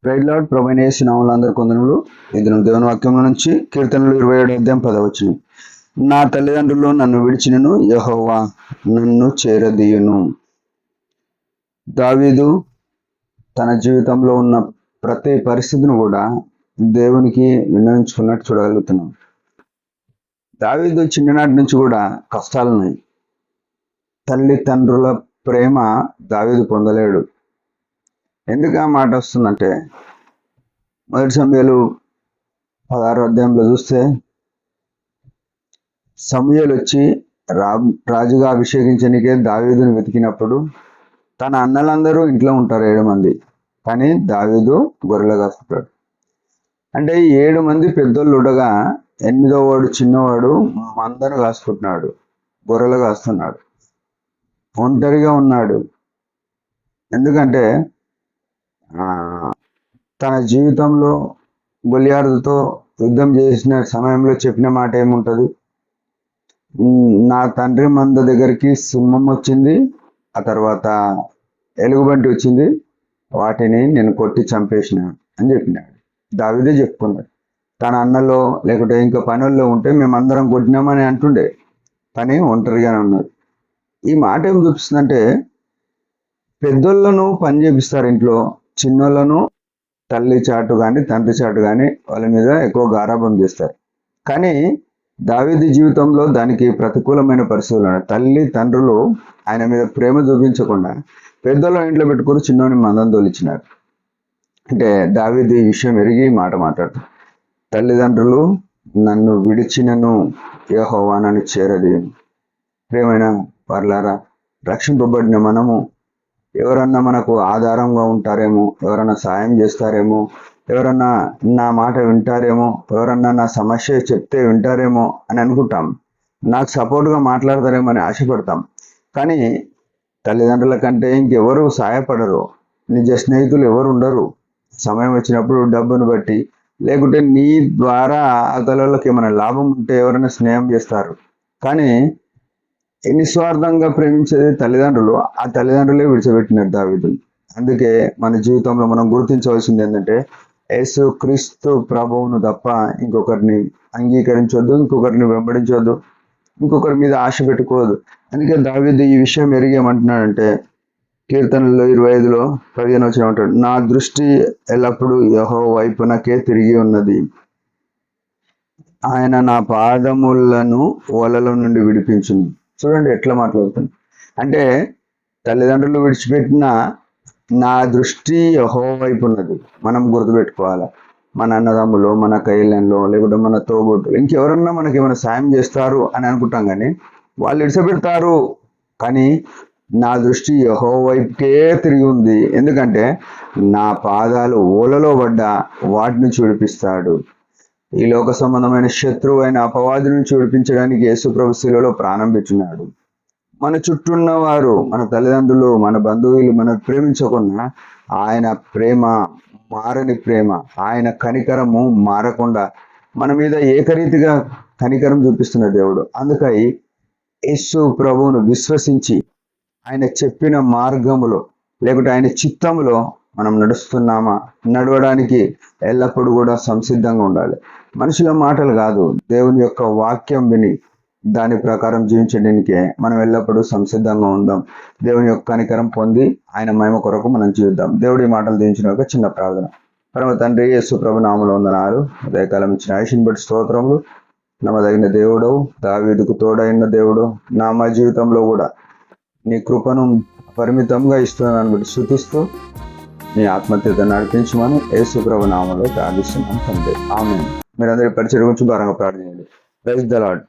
Praise lord. ప్రభువైన యేసు నామములో అందరికీ వందనములు. ఈ దినం దేవుని వాక్యంలో నుంచి కీర్తనలు 27 అధ్యాయం 10వ వచనం. నా తల్లిదండ్రులు నన్ను విడిచినను, యెహోవా నన్ను చేరదీయును. దావీదు తన జీవితంలో ఉన్న ప్రతి పరిస్థితిని కూడా దేవునికి విన్నవించుకున్నట్టు చూడగలుగుతున్నాం. దావీదు చిన్ననాటి నుంచి కూడా కష్టాలున్నాయి. తల్లిదండ్రుల ప్రేమ దావీదు పొందలేడు. ఎందుకు ఆ మాట వస్తుందంటే, మొదటి సమూయేలు 16వ అధ్యాయంలో చూస్తే సమూయేలు వచ్చి రాజుగా అభిషేకించడానికే దావీదుని వెతికినప్పుడు తన అన్నలందరూ ఇంట్లో ఉంటారు 7 మంది, కానీ దావీదు గొర్రెలు కాసుకుంటాడు. అంటే 7 మంది పెద్దోళ్ళు ఉండగా 8వ వాడు చిన్నవాడు మందను కాసుకుంటున్నాడు, గొర్రెలు కాస్తున్నాడు, ఒంటరిగా ఉన్నాడు. ఎందుకంటే తన జీవితంలో గొలియాతుతో యుద్ధం చేసిన సమయంలో చెప్పిన మాట ఏముంటుంది? నా తండ్రి మంద దగ్గరికి సింహం వచ్చింది, ఆ తర్వాత ఎలుగుబంటి వచ్చింది, వాటిని నేను కొట్టి చంపేసిన అని చెప్పినాడు. దావీదే చెప్పుకున్నాడు. తన అన్నలో లేకుంటే ఇంకా పనుల్లో ఉంటే మేమందరం కొట్టినామని అంటుండే, కానీ ఒంటరిగానే ఉన్నాడు. ఈ మాట ఏం చూపిస్తుందంటే, పెద్దోళ్ళను పని చేపిస్తారు ఇంట్లో, చిన్నోళ్ళను తల్లి చాటు కానీ తండ్రి చాటు కానీ వాళ్ళ మీద ఎక్కువ గారాబం చేస్తారు. కానీ దావీదు జీవితంలో దానికి ప్రతికూలమైన పరిస్థితులు ఉన్నాయి. తల్లి తండ్రులు ఆయన మీద ప్రేమ చూపించకుండా పెద్దోళ్ళ ఇంట్లో పెట్టుకుని చిన్నోని మందం తోలిచ్చినారు. అంటే దావీదు ఈ విషయం ఎరిగి మాట మాట్లాడుతాడు. తల్లిదండ్రులు నన్ను విడిచినను, యెహోవా నన్ను చేరదీయును. ప్రియమైన వారలారా, రక్షింపబడిన మనము ఎవరన్నా మనకు ఆధారంగా ఉంటారేమో, ఎవరన్నా సాయం చేస్తారేమో, ఎవరన్నా నా మాట వింటారేమో, ఎవరన్నా నా సమస్య చెప్తే వింటారేమో అని అనుకుంటాం. నాకు సపోర్ట్గా మాట్లాడతారేమో అని ఆశపడతాం. కానీ తల్లిదండ్రుల కంటే ఇంకెవరు సహాయపడరు, నిజ స్నేహితులు ఎవరు ఉండరు. సమయం వచ్చినప్పుడు డబ్బును బట్టి లేకుంటే నీ ద్వారా అవతలకి ఏమైనా లాభం ఉంటే ఎవరైనా స్నేహం చేస్తారు. కానీ నిస్వార్థంగా ప్రేమించేది తల్లిదండ్రులు. ఆ తల్లిదండ్రులే విడిచిపెట్టినారు దావీదుని. అందుకే మన జీవితంలో మనం గుర్తించవలసింది ఏంటంటే, యేసు క్రీస్తు ప్రభువును తప్ప ఇంకొకరిని అంగీకరించవద్దు, ఇంకొకరిని వెంబడించవద్దు, ఇంకొకరి మీద ఆశ పెట్టుకోవద్దు. అందుకే దావీదు ఈ విషయం ఎరిగేమంటున్నాడంటే, కీర్తనలో 25లో 15 వచ్చిన ఉంటాడు, నా దృష్టి ఎల్లప్పుడూ యెహోవా వైపునకే తిరిగి ఉన్నది, ఆయన నా పాదములను ఓలలో నుండి విడిపించును. చూడండి ఎట్లా మాట్లాడుతుంది. అంటే తల్లిదండ్రులు విడిచిపెట్టిన నా దృష్టి యెహోవా వైపు ఉన్నది. మనం గుర్తుపెట్టుకోవాలి. మన అన్నదమ్ములు, మన కైలంలో, లేకుంటే మన తోబుట్టులు, ఇంకెవరన్నా మనకి ఏమైనా సాయం చేస్తారు అని అనుకుంటాం, కానీ వాళ్ళు విడిచిపెడతారు. కానీ నా దృష్టి యెహోవా వైపుకే తిరిగి ఉంది. ఎందుకంటే నా పాదాలు ఓలలో పడ్డా వాటి నుంచి విడిపిస్తాడు. ఈ లోక సంబంధమైన శత్రువు అయిన అపవాది నుంచి విడిపించడానికి యేసు ప్రభు శిలువలో ప్రాణం పెట్టున్నాడు. మన చుట్టూ ఉన్నవారు, మన తల్లిదండ్రులు, మన బంధువులు మనకు ప్రేమించకుండా ఆయన ప్రేమ మారని ప్రేమ, ఆయన కనికరము మారకుండా మన మీద ఏకరీతిగా కనికరం చూపిస్తున్న దేవుడు. అందుకై యేసు ప్రభువును విశ్వసించి ఆయన చెప్పిన మార్గములో లేకుంటే ఆయన చిత్తములో మనం నడుస్తున్నామా, నడవడానికి ఎల్లప్పుడూ కూడా సంసిద్ధంగా ఉండాలి. మనుషుల మాటలు కాదు, దేవుని యొక్క వాక్యం విని దాని ప్రకారం జీవించడానికే మనం ఎల్లప్పుడూ సంసిద్ధంగా ఉందాం. దేవుని యొక్క కనికరం పొంది ఆయన మహిమ కొరకు మనం జీవిద్దాం. దేవుడి మాటలు దీవించిన ఒక చిన్న ప్రార్థన. పరమ తండ్రి, యేసు ప్రభు నామములో వందనాలు. ఉదయకాలం ఇచ్చిన ఆయుష్ని బట్టి స్తోత్రములు. నమ్మదగిన దేవుడు, దావీదుకు తోడైన దేవుడు, మా జీవితంలో కూడా నీ కృపను పరిమితంగా ఇస్తున్నాను బట్టి స్తుతిస్తూ నీ ఆత్మహత్యత నడిపించమని యేసు ప్రభు నామములో ప్రార్థిస్తున్నాం తండ్రి. ఆమేన్. మీరందరి పరిచయం గురించి భారంగా ప్రార్థించండి. Praise the lord.